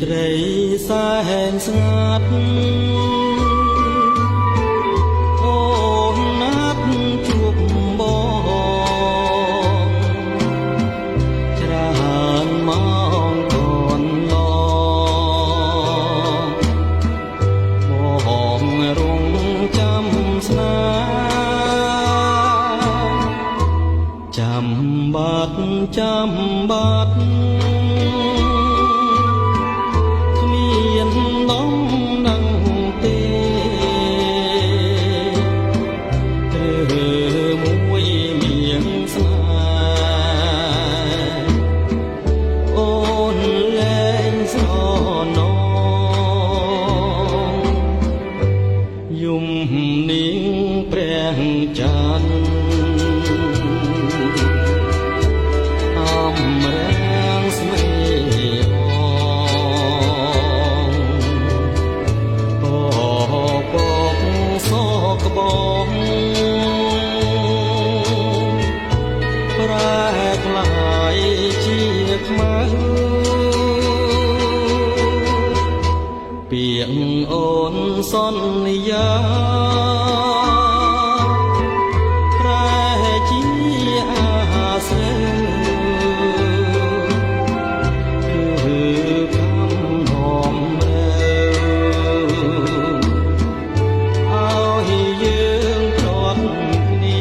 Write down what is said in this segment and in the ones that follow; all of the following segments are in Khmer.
ត្រីសែនស្ងាត់អូនណាត់ជួបបងច្រើនម៉ោងកូនឡបងរងចាំស្នាចាំបាត់ចាំបាត់យំនាងព្រះច័ន្ទអំរាំងស្មេអងបកសកបងប្រែក្លាយជាខ្មៅពាក្យអូនសន្យាប្រែជាអាស្នេហ៍គឺខំហមរើឲ្យយើងប្រត់គ្នា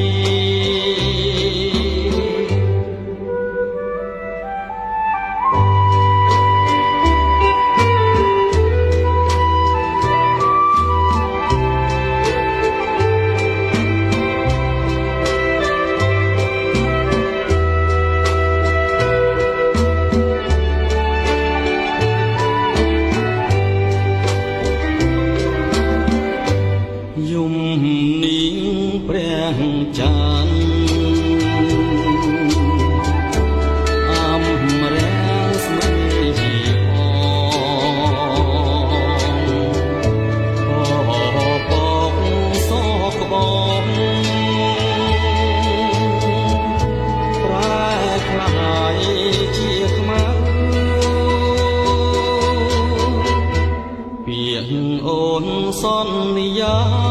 យំនាងព្រះច័ន្ទអំរាំងស្មេអងបកសកបងប្រែក្លាយជាខ្មៅពាក្យអូនសន្យា